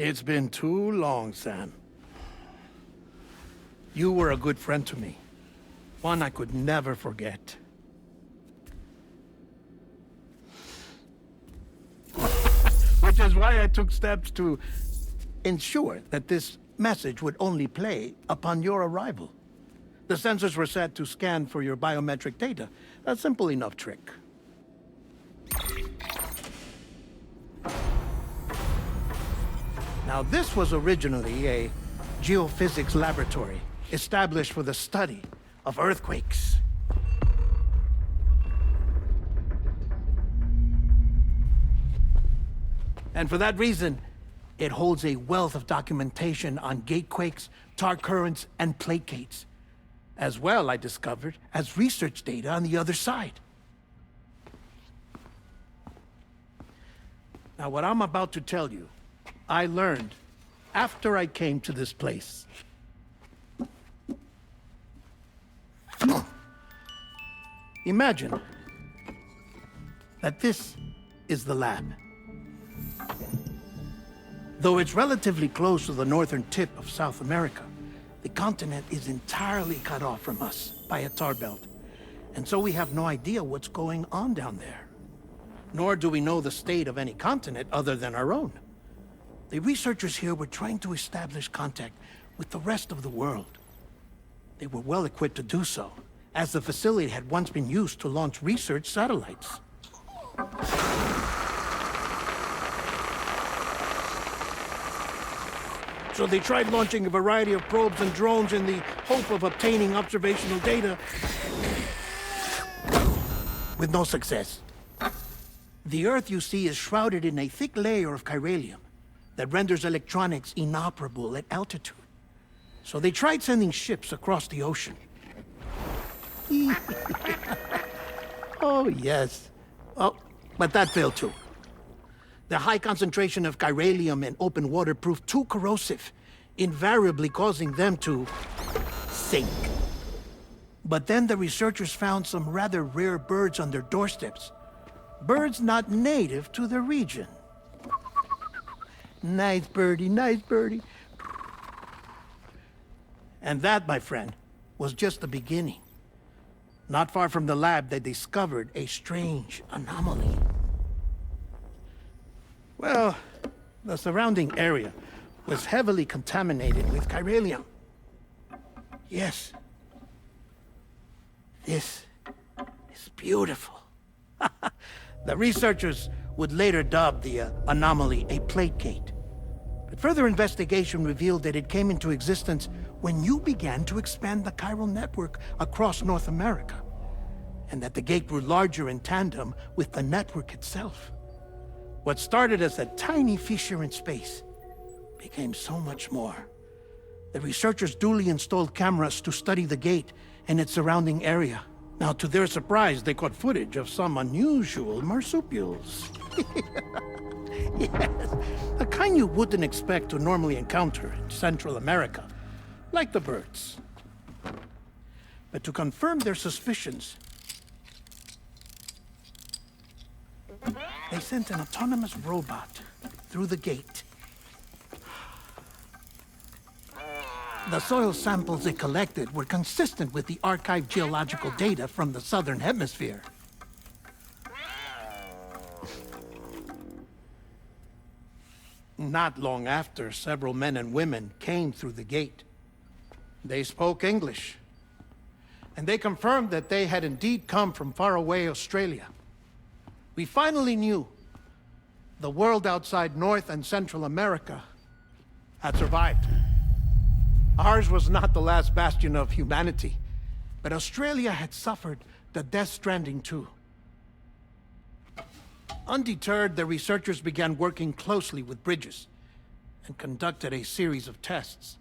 It's been too long, Sam. You were a good friend to me. One I could never forget. Which is why I took steps to ensure that this message would only play upon your arrival. The sensors were set to scan for your biometric data. A simple enough trick. Now, this was originally a geophysics laboratory established for the study of earthquakes. And for that reason, it holds a wealth of documentation on gatequakes, tar currents, and plate gates. As well, I discovered, as research data on the other side. Now, what I'm about to tell you, I learned after I came to this place. Imagine that this is the lab. Though it's relatively close to the northern tip of South America, the continent is entirely cut off from us by a tar belt. And so we have no idea what's going on down there. Nor do we know the state of any continent other than our own. The researchers here were trying to establish contact with the rest of the world. They were well equipped to do so, as the facility had once been used to launch research satellites. So they tried launching a variety of probes and drones in the hope of obtaining observational data, with no success. The Earth, you see, is shrouded in a thick layer of chiralium that renders electronics inoperable at altitude. So they tried sending ships across the ocean. Oh, yes. Oh, but that failed too. The high concentration of chiralium in open water proved too corrosive, invariably causing them to sink. But then the researchers found some rather rare birds on their doorsteps. Birds not native to the region. Nice birdie, nice birdie. And that, my friend, was just the beginning. Not far from the lab, they discovered a strange anomaly. Well, the surrounding area was heavily contaminated with chiralium. Yes. This is beautiful. The researchers would later dub the anomaly a plate gate. But further investigation revealed that it came into existence when you began to expand the chiral network across North America, and that the gate grew larger in tandem with the network itself. What started as a tiny fissure in space became so much more. The researchers duly installed cameras to study the gate and its surrounding area. Now, to their surprise, they caught footage of some unusual marsupials. Yes, the kind you wouldn't expect to normally encounter in Central America, like the birds. But to confirm their suspicions, they sent an autonomous robot through the gate. The soil samples it collected were consistent with the archived geological data from the southern hemisphere. Not long after, several men and women came through the gate. They spoke English, and they confirmed that they had indeed come from faraway Australia. We finally knew the world outside North and Central America had survived. Ours was not the last bastion of humanity, but Australia had suffered the death stranding too. Undeterred, the researchers began working closely with Bridges and conducted a series of tests,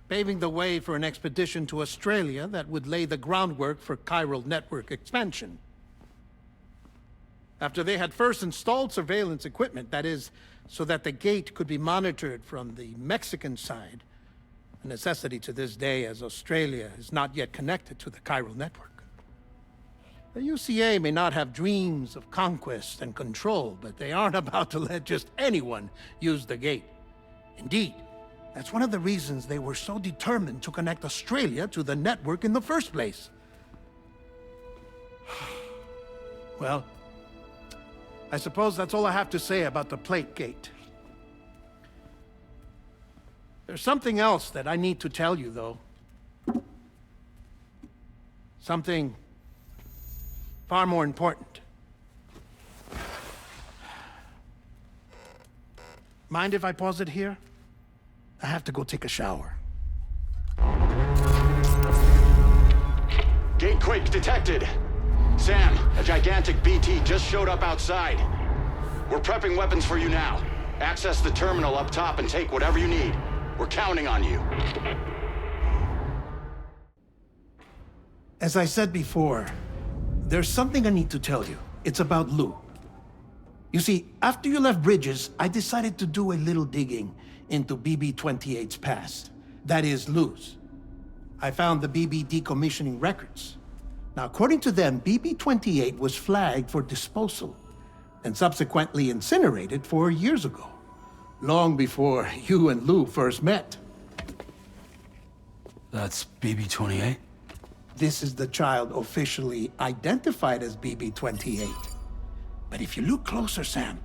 paving the way for an expedition to Australia that would lay the groundwork for chiral network expansion. After they had first installed surveillance equipment, that is, so that the gate could be monitored from the Mexican side, a necessity to this day as Australia is not yet connected to the chiral network. The UCA may not have dreams of conquest and control, but they aren't about to let just anyone use the gate. Indeed, that's one of the reasons they were so determined to connect Australia to the network in the first place. Well, I suppose that's all I have to say about the Plate Gate. There's something else that I need to tell you, though. Something far more important. Mind if I pause it here? I have to go take a shower. Gate quake detected. Sam, a gigantic BT just showed up outside. We're prepping weapons for you now. Access the terminal up top and take whatever you need. We're counting on you. As I said before, there's something I need to tell you. It's about Lou. You see, after you left Bridges, I decided to do a little digging into BB-28's past. That is, Lou's. I found the BB decommissioning records. Now, according to them, BB-28 was flagged for disposal and subsequently incinerated 4 years ago, long before you and Lou first met. That's BB-28? This is the child officially identified as BB-28. But if you look closer, Sam,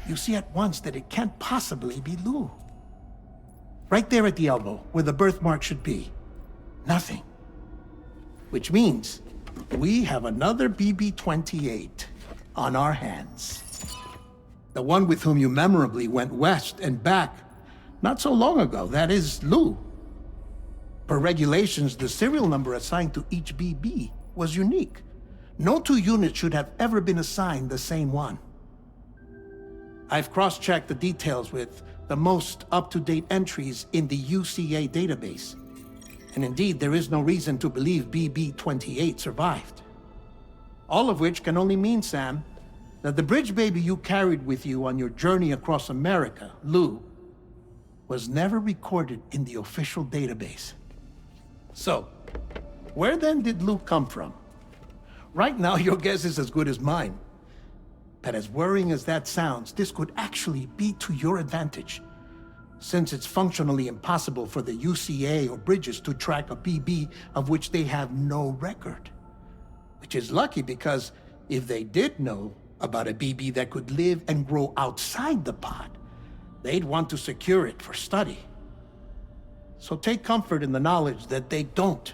you see at once that it can't possibly be Lou. Right there at the elbow, where the birthmark should be. Nothing. Which means we have another BB-28 on our hands. The one with whom you memorably went west and back not so long ago, that is Lou. Per regulations, the serial number assigned to each BB was unique. No two units should have ever been assigned the same one. I've cross-checked the details with the most up-to-date entries in the UCA database. And indeed, there is no reason to believe BB-28 survived. All of which can only mean, Sam, that the bridge baby you carried with you on your journey across America, Lou, was never recorded in the official database. So, where then did Lou come from? Right now, your guess is as good as mine. But as worrying as that sounds, this could actually be to your advantage, since it's functionally impossible for the UCA or Bridges to track a BB of which they have no record. Which is lucky because if they did know about a BB that could live and grow outside the pod, they'd want to secure it for study. So take comfort in the knowledge that they don't,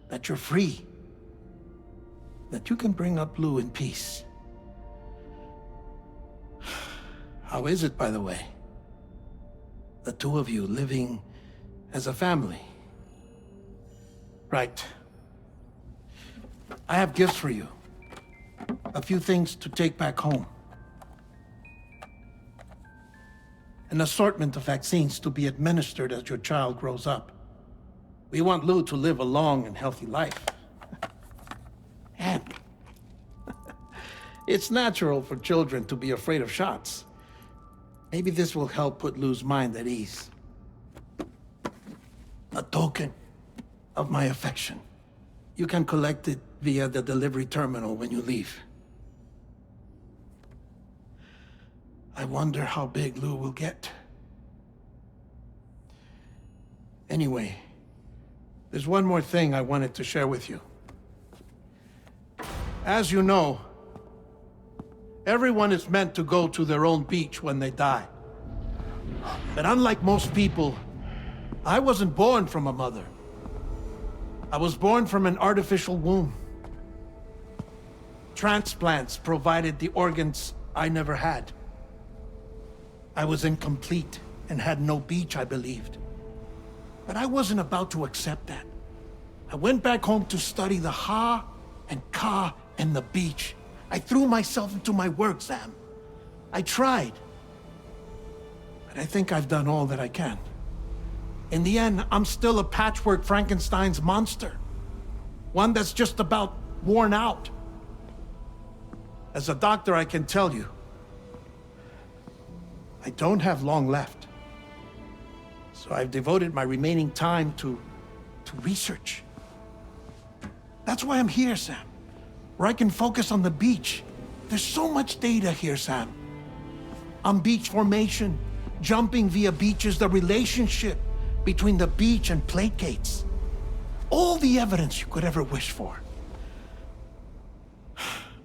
that you're free, that you can bring up Lou in peace. How is it, by the way? The two of you living as a family. Right. I have gifts for you. A few things to take back home. An assortment of vaccines to be administered as your child grows up. We want Lou to live a long and healthy life. And it's natural for children to be afraid of shots. Maybe this will help put Lou's mind at ease. A token of my affection. You can collect it via the delivery terminal when you leave. I wonder how big Lou will get. Anyway, there's one more thing I wanted to share with you. As you know, everyone is meant to go to their own beach when they die. But unlike most people, I wasn't born from a mother. I was born from an artificial womb. Transplants provided the organs I never had. I was incomplete and had no beach, I believed. But I wasn't about to accept that. I went back home to study the Ha and Ka and the beach. I threw myself into my work, Sam. I tried. But I think I've done all that I can. In the end, I'm still a patchwork Frankenstein's monster. One that's just about worn out. As a doctor, I can tell you, I don't have long left. So I've devoted my remaining time to research. That's why I'm here, Sam. Where I can focus on the beach. There's so much data here, Sam. On beach formation, jumping via beaches, the relationship between the beach and placates. All the evidence you could ever wish for.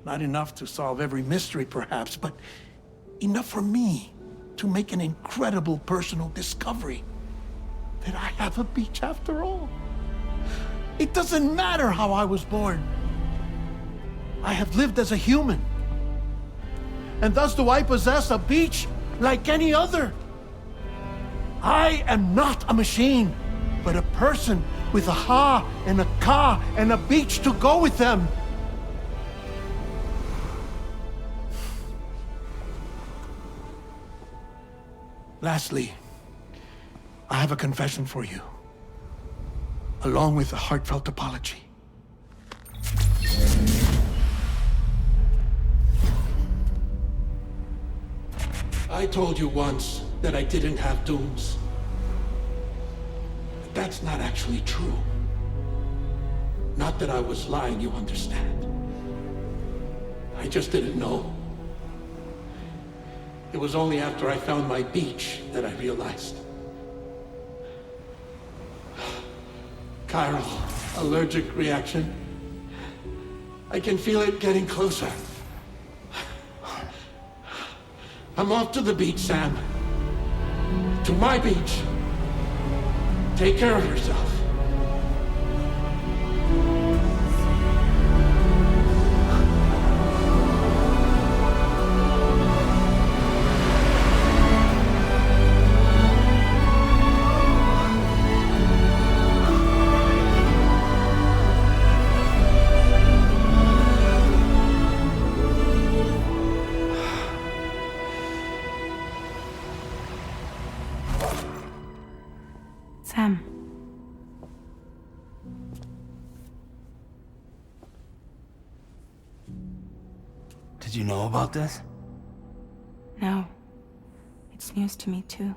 Not enough to solve every mystery, perhaps, but enough for me to make an incredible personal discovery. That I have a beach after all. It doesn't matter how I was born. I have lived as a human. And thus do I possess a beach like any other. I am not a machine, but a person with a ha and a ka and a beach to go with them. Lastly, I have a confession for you, along with a heartfelt apology. I told you once that I didn't have dooms. But that's not actually true. Not that I was lying, you understand. I just didn't know. It was only after I found my beach that I realized. Chiral allergic reaction. I can feel it getting closer. I'm off to the beach, Sam. To my beach. Take care of yourself. Sam. Did you know about this? No. It's news to me, too.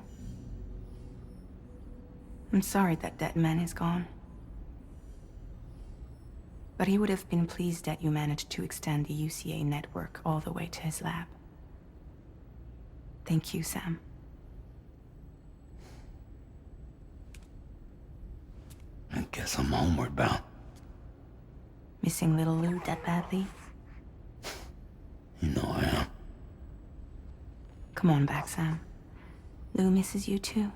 I'm sorry that Deadman is gone. But he would have been pleased that you managed to extend the UCA network all the way to his lab. Thank you, Sam. I guess I'm homeward bound. Missing little Lou that badly? You know I am. Come on back, Sam. Lou misses you too.